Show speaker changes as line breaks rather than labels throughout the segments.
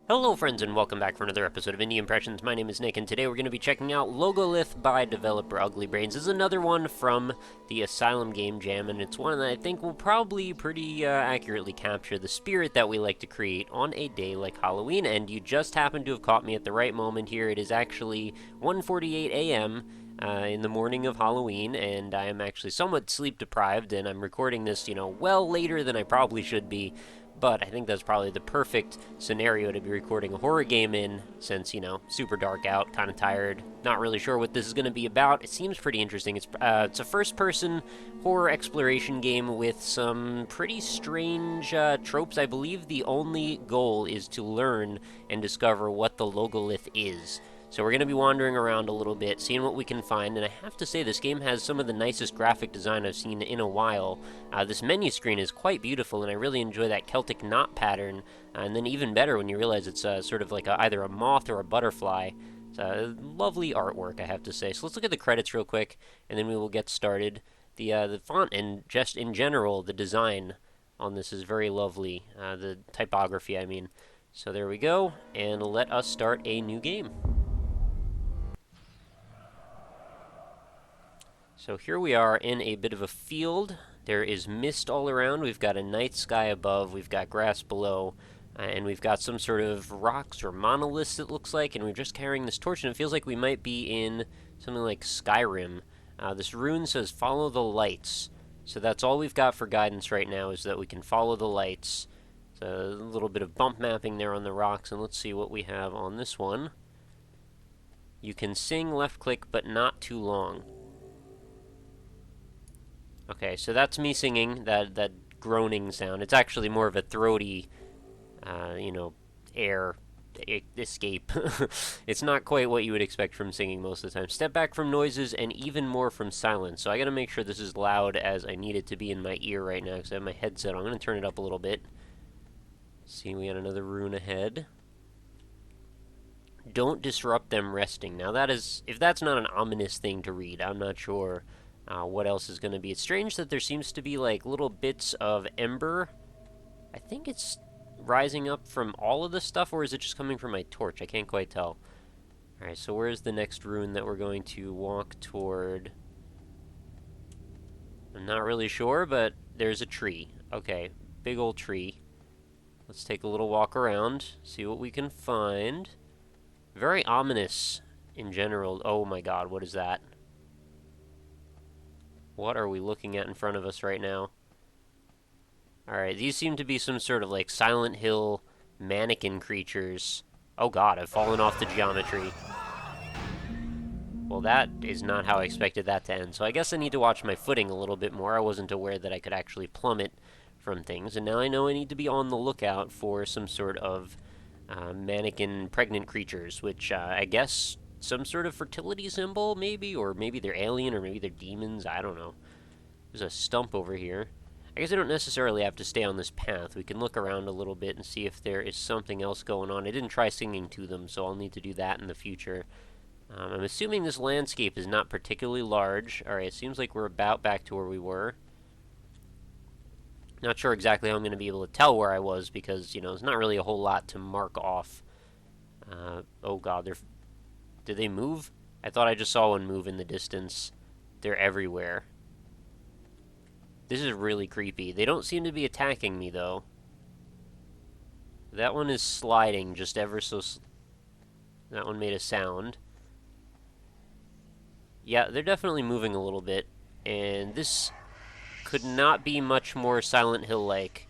Hello friends and welcome back for another episode of Indie Impressions. My name is Nick and today we're going to be checking out Logolith by developer Ugly Brains. This is another one from the Asylum Game Jam, and it's one that I think will probably pretty accurately capture the spirit that we like to create on a day like Halloween. And you just happen to have caught me at the right moment here. It is actually 1:48 a.m. In the morning of Halloween, and I am actually somewhat sleep deprived, and I'm recording this, well later than I probably should be. But I think that's probably the perfect scenario to be recording a horror game in, since, super dark out, kind of tired, not really sure what this is going to be about. It seems pretty interesting. It's a first-person horror exploration game with some pretty strange tropes. I believe the only goal is to learn and discover what the Logolith is. So we're going to be wandering around a little bit, seeing what we can find, and I have to say this game has some of the nicest graphic design I've seen in a while. This menu screen is quite beautiful, and I really enjoy that Celtic knot pattern, and then even better when you realize it's sort of like either a moth or a butterfly. It's a lovely artwork, I have to say. So let's look at the credits real quick, and then we will get started. The font and just in general, the design on this is very lovely. The typography, I mean. So there we go, and let us start a new game. So here we are in a bit of a field. There is mist all around. We've got a night sky above. We've got grass below. And we've got some sort of rocks or monoliths, it looks like. And we're just carrying this torch, and it feels like we might be in something like Skyrim. This rune says, follow the lights. So that's all we've got for guidance right now, is that we can follow the lights. So a little bit of bump mapping there on the rocks. And let's see what we have on this one. You can sing left click, but not too long. Okay, so that's me singing, that groaning sound. It's actually more of a throaty, air escape. It's not quite what you would expect from singing most of the time. Step back from noises and even more from silence. So I gotta make sure this is loud as I need it to be in my ear right now because I have my headset on. I'm gonna turn it up a little bit. See, we got another rune ahead. Don't disrupt them resting. Now that is, if that's not an ominous thing to read, I'm not sure what else is going to be. It's strange that there seems to be like little bits of ember. I think it's rising up from all of the stuff, or is it just coming from my torch? I can't quite tell. Alright, so where's the next rune that we're going to walk toward? I'm not really sure, but there's a tree. Okay, big old tree. Let's take a little walk around, see what we can find. Very ominous in general. Oh my god, what is that? What are we looking at in front of us right now? Alright, these seem to be some sort of like Silent Hill mannequin creatures. Oh god, I've fallen off the geometry. Well, that is not how I expected that to end, so I guess I need to watch my footing a little bit more. I wasn't aware that I could actually plummet from things, and now I know I need to be on the lookout for some sort of mannequin pregnant creatures, which I guess some sort of fertility symbol, maybe? Or maybe they're alien, or maybe they're demons, I don't know. There's a stump over here. I guess I don't necessarily have to stay on this path. We can look around a little bit and see if there is something else going on. I didn't try singing to them, so I'll need to do that in the future. I'm assuming this landscape is not particularly large. Alright, it seems like we're about back to where we were. Not sure exactly how I'm going to be able to tell where I was, because, there's not really a whole lot to mark off. Oh god, did they move? I thought I just saw one move in the distance. They're everywhere. This is really creepy. They don't seem to be attacking me, though. That one is sliding just ever so... That one made a sound. Yeah, they're definitely moving a little bit. And this could not be much more Silent Hill-like.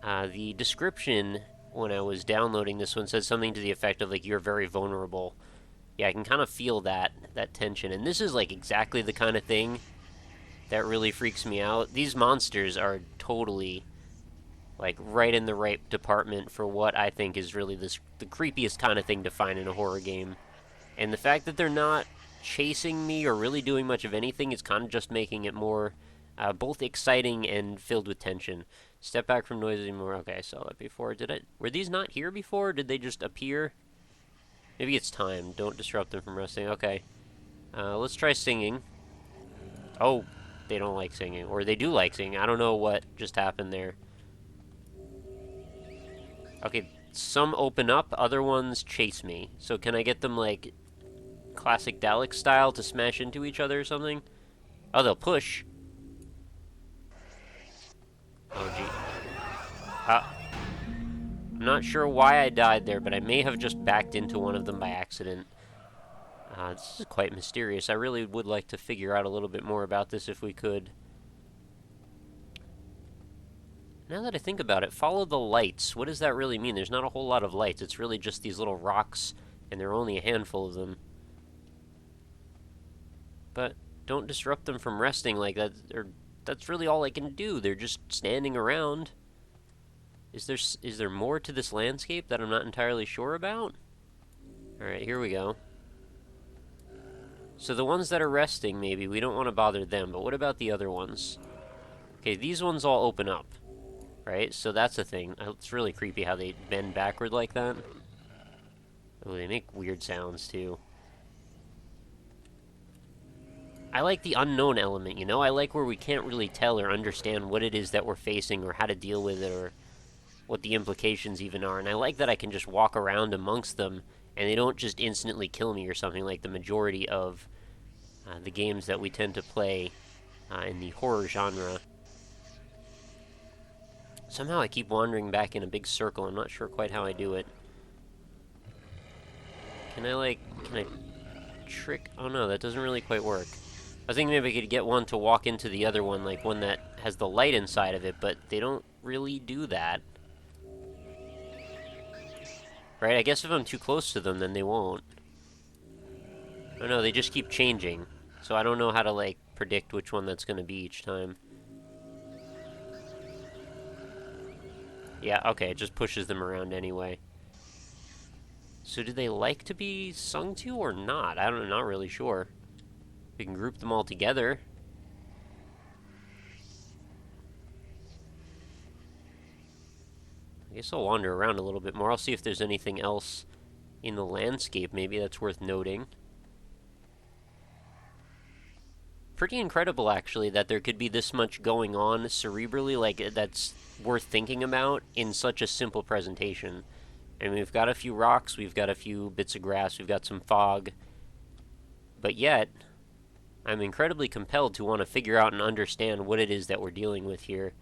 The description when I was downloading this one said something to the effect of, like, you're very vulnerable. Yeah, I can kind of feel that tension. And this is, like, exactly the kind of thing that really freaks me out. These monsters are totally, like, right in the right department for what I think is really the creepiest kind of thing to find in a horror game. And the fact that they're not chasing me or really doing much of anything is kind of just making it more both exciting and filled with tension. Step back from noise anymore. Okay, I saw that before. Were these not here before? Did they just appear? Maybe it's time. Don't disrupt them from resting. Okay. Let's try singing. Oh, they don't like singing. Or they do like singing. I don't know what just happened there. Okay, some open up, other ones chase me. So can I get them, like, classic Dalek style to smash into each other or something? Oh, they'll push. Oh, gee. I'm not sure why I died there, but I may have just backed into one of them by accident. This is quite mysterious. I really would like to figure out a little bit more about this if we could. Now that I think about it, follow the lights. What does that really mean? There's not a whole lot of lights. It's really just these little rocks, and there are only a handful of them. But don't disrupt them from resting like that. That's really all I can do. They're just standing around. Is there more to this landscape that I'm not entirely sure about? Alright, here we go. So the ones that are resting, maybe, we don't want to bother them, but what about the other ones? Okay, these ones all open up, right? So that's a thing. It's really creepy how they bend backward like that. Oh, they make weird sounds, too. I like the unknown element, you know? I like where we can't really tell or understand what it is that we're facing or how to deal with it or what the implications even are. And I like that I can just walk around amongst them and they don't just instantly kill me or something like the majority of the games that we tend to play in the horror genre. Somehow I keep wandering back in a big circle. I'm not sure quite how I do it. Can I trick? Oh no, that doesn't really quite work. I was thinking maybe I could get one to walk into the other one, like one that has the light inside of it, but they don't really do that. Right, I guess if I'm too close to them, then they won't. Oh no, they just keep changing. So I don't know how to, like, predict which one that's going to be each time. Yeah, okay, it just pushes them around anyway. So do they like to be sung to or not? I'm not really sure. We can group them all together. I guess I'll wander around a little bit more. I'll see if there's anything else in the landscape maybe that's worth noting. Pretty incredible, actually, that there could be this much going on cerebrally, like, that's worth thinking about in such a simple presentation. And we've got a few rocks, we've got a few bits of grass, we've got some fog. But yet, I'm incredibly compelled to want to figure out and understand what it is that we're dealing with here.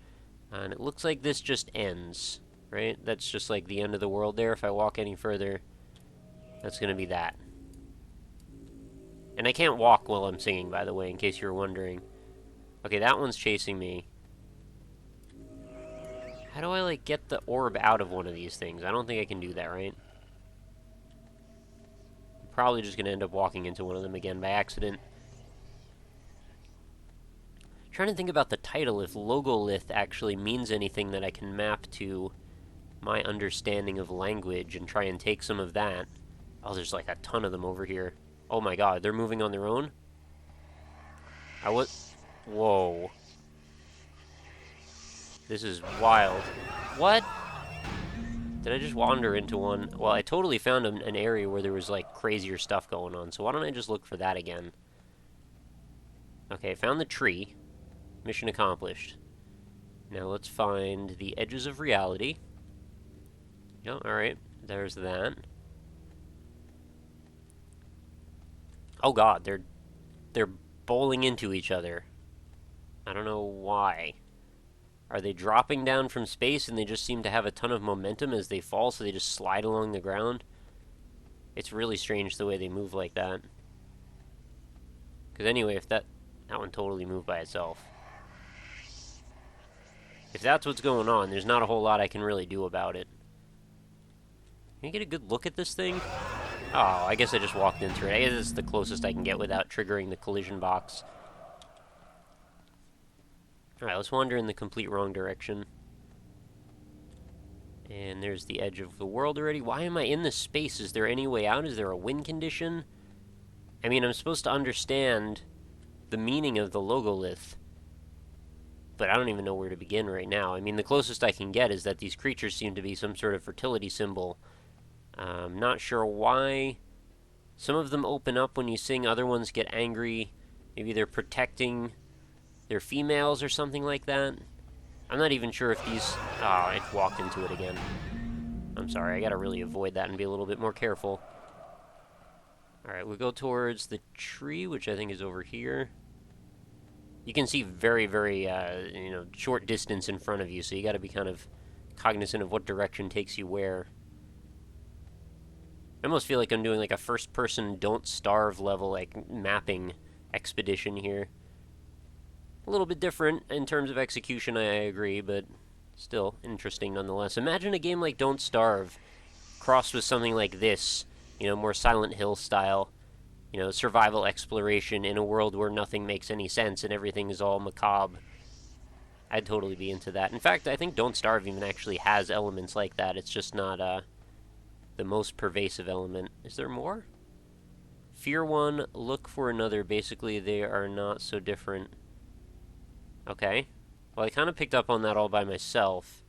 And it looks like this just ends, right? That's just like the end of the world there. If I walk any further, that's going to be that. And I can't walk while I'm singing, by the way, in case you were wondering. Okay, that one's chasing me. How do I, like, get the orb out of one of these things? I don't think I can do that, right? I'm probably just going to end up walking into one of them again by accident. I'm trying to think about the title, if Logolith actually means anything that I can map to my understanding of language and try and take some of that. Oh, there's like a ton of them over here. Oh my god, they're moving on their own? Whoa. This is wild. What? Did I just wander into one? Well, I totally found an area where there was, like, crazier stuff going on, so why don't I just look for that again? Okay, found the tree. Mission accomplished. Now let's find the edges of reality. Oh, alright. There's that. Oh god, they're bowling into each other. I don't know why. Are they dropping down from space and they just seem to have a ton of momentum as they fall, so they just slide along the ground? It's really strange the way they move like that. Because anyway, if that one totally moved by itself. If that's what's going on, there's not a whole lot I can really do about it. Can you get a good look at this thing? Oh, I guess I just walked into it. I guess it's the closest I can get without triggering the collision box. Alright, let's wander in the complete wrong direction. And there's the edge of the world already. Why am I in this space? Is there any way out? Is there a win condition? I mean, I'm supposed to understand the meaning of the Logolith, but I don't even know where to begin right now. I mean, the closest I can get is that these creatures seem to be some sort of fertility symbol. I'm not sure why. Some of them open up when you sing, other ones get angry. Maybe they're protecting their females or something like that. I'm not even sure if these... Oh, I walked into it again. I'm sorry, I gotta really avoid that and be a little bit more careful. Alright, we'll go towards the tree, which I think is over here. You can see very, very, short distance in front of you, so you gotta be kind of cognizant of what direction takes you where. I almost feel like I'm doing like a first-person Don't Starve level, like, mapping expedition here. A little bit different in terms of execution, I agree, but still interesting nonetheless. Imagine a game like Don't Starve crossed with something like this, more Silent Hill style, survival exploration in a world where nothing makes any sense and everything is all macabre. I'd totally be into that. In fact, I think Don't Starve even actually has elements like that. It's just not the most pervasive element. Is there more? Fear one, look for another. Basically, they are not so different. Okay. Well, I kind of picked up on that all by myself.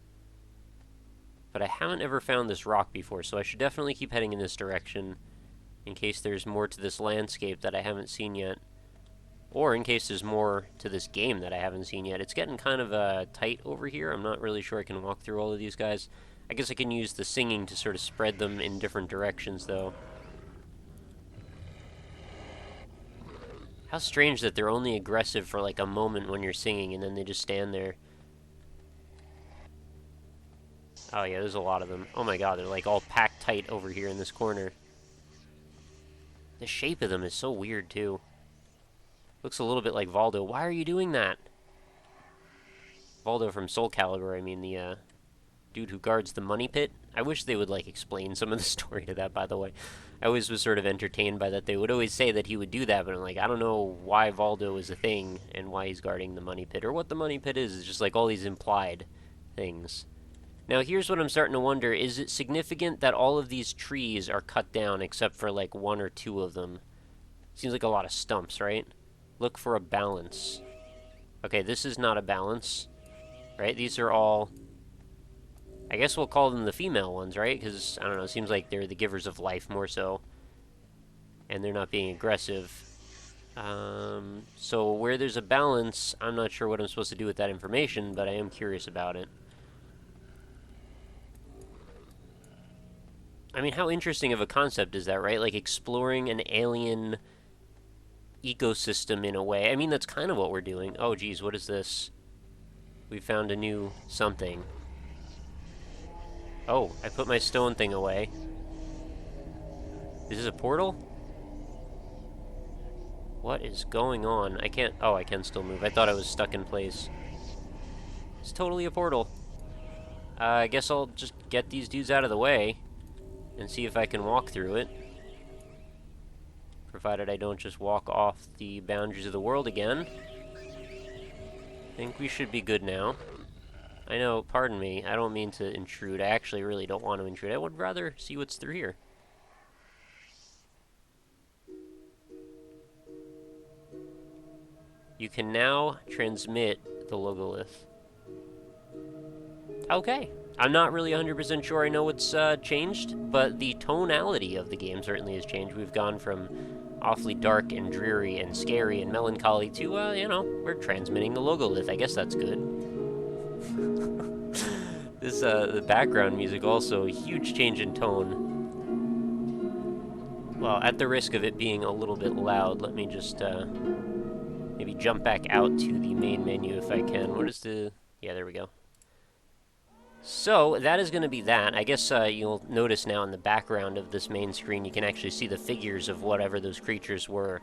But I haven't ever found this rock before, so I should definitely keep heading in this direction in case there's more to this landscape that I haven't seen yet. Or in case there's more to this game that I haven't seen yet. It's getting kind of tight over here. I'm not really sure I can walk through all of these guys. I guess I can use the singing to sort of spread them in different directions, though. How strange that they're only aggressive for like a moment when you're singing and then they just stand there. Oh yeah, there's a lot of them. Oh my god, they're like all packed tight over here in this corner. The shape of them is so weird too. Looks a little bit like Valdo. Why are you doing that? Valdo from Soul Calibur, I mean the dude who guards the money pit. I wish they would like explain some of the story to that, by the way. I always was sort of entertained by that. They would always say that he would do that, but I'm like, I don't know why Valdo is a thing and why he's guarding the money pit or what the money pit is. It's just like all these implied things. Now here's what I'm starting to wonder. Is it significant that all of these trees are cut down except for like one or two of them? Seems like a lot of stumps, right? Look for a balance. Okay, this is not a balance, right? These are all... I guess we'll call them the female ones, right? Because, I don't know, it seems like they're the givers of life more so. And they're not being aggressive. So where there's a balance, I'm not sure what I'm supposed to do with that information, but I am curious about it. I mean, how interesting of a concept is that, right? Like, exploring an alien ecosystem in a way. I mean, that's kind of what we're doing. Oh, geez, what is this? We found a new something. Oh, I put my stone thing away. Is this a portal? What is going on? I can't... Oh, I can still move. I thought I was stuck in place. It's totally a portal. I guess I'll just get these dudes out of the way and see if I can walk through it. Provided I don't just walk off the boundaries of the world again. I think we should be good now. I know, pardon me, I don't mean to intrude. I actually really don't want to intrude. I would rather see what's through here. You can now transmit the Logolith. Okay. I'm not really 100% sure I know what's changed, but the tonality of the game certainly has changed. We've gone from awfully dark and dreary and scary and melancholy to, we're transmitting the Logolith. I guess that's good. This, the background music also, a huge change in tone. Well, at the risk of it being a little bit loud, let me just, maybe jump back out to the main menu if I can. What is the... Yeah, there we go. So, that is going to be that. I guess you'll notice now in the background of this main screen, you can actually see the figures of whatever those creatures were.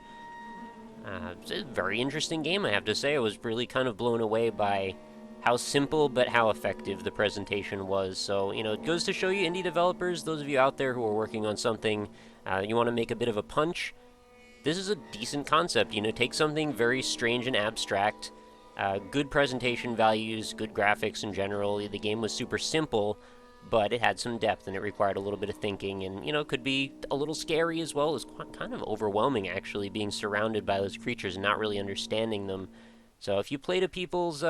It's a very interesting game, I have to say. I was really kind of blown away by how simple but how effective the presentation was. So, it goes to show you, indie developers, those of you out there who are working on something, you want to make a bit of a punch, this is a decent concept. Take something very strange and abstract, good presentation values, good graphics in general. The game was super simple, but it had some depth and it required a little bit of thinking and, could be a little scary as well. It was kind of overwhelming, actually, being surrounded by those creatures and not really understanding them. So if you play to people's,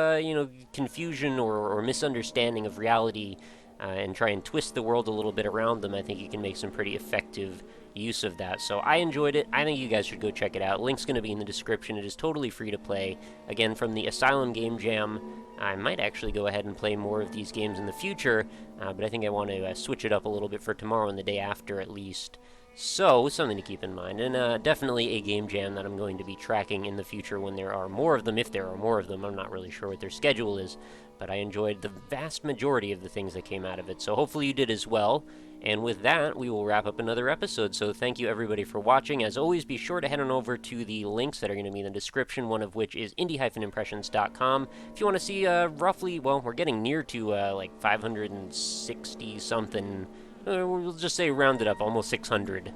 confusion or misunderstanding of reality, and try and twist the world a little bit around them, I think you can make some pretty effective use of that. So I enjoyed it. I think you guys should go check it out. Link's going to be in the description. It is totally free to play. Again, from the Asylum Game Jam. I might actually go ahead and play more of these games in the future, but I think I want to switch it up a little bit for tomorrow and the day after at least. So, something to keep in mind, and definitely a game jam that I'm going to be tracking in the future when there are more of them, if there are more of them. I'm not really sure what their schedule is, but I enjoyed the vast majority of the things that came out of it, so hopefully you did as well. And with that, we will wrap up another episode, so thank you everybody for watching. As always, be sure to head on over to the links that are going to be in the description, one of which is indie-impressions.com. If you want to see roughly, well, we're getting near to like 560-something, we'll just say rounded up, almost 600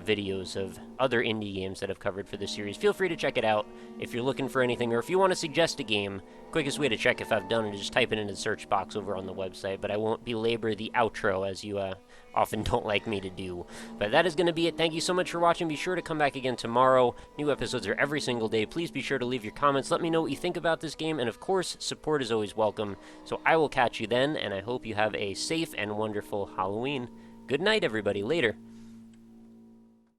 videos of other indie games that I've covered for this series. Feel free to check it out if you're looking for anything, or if you want to suggest a game. Quickest way to check if I've done it is just type it into the search box over on the website, but I won't belabor the outro as you often don't like me to do. But that is going to be it. Thank you so much for watching. Be sure to come back again tomorrow. New episodes are every single day. Please be sure to leave your comments. Let me know what you think about this game, and of course, support is always welcome. So I will catch you then, and I hope you have a safe and wonderful Halloween. Good night, everybody. Later.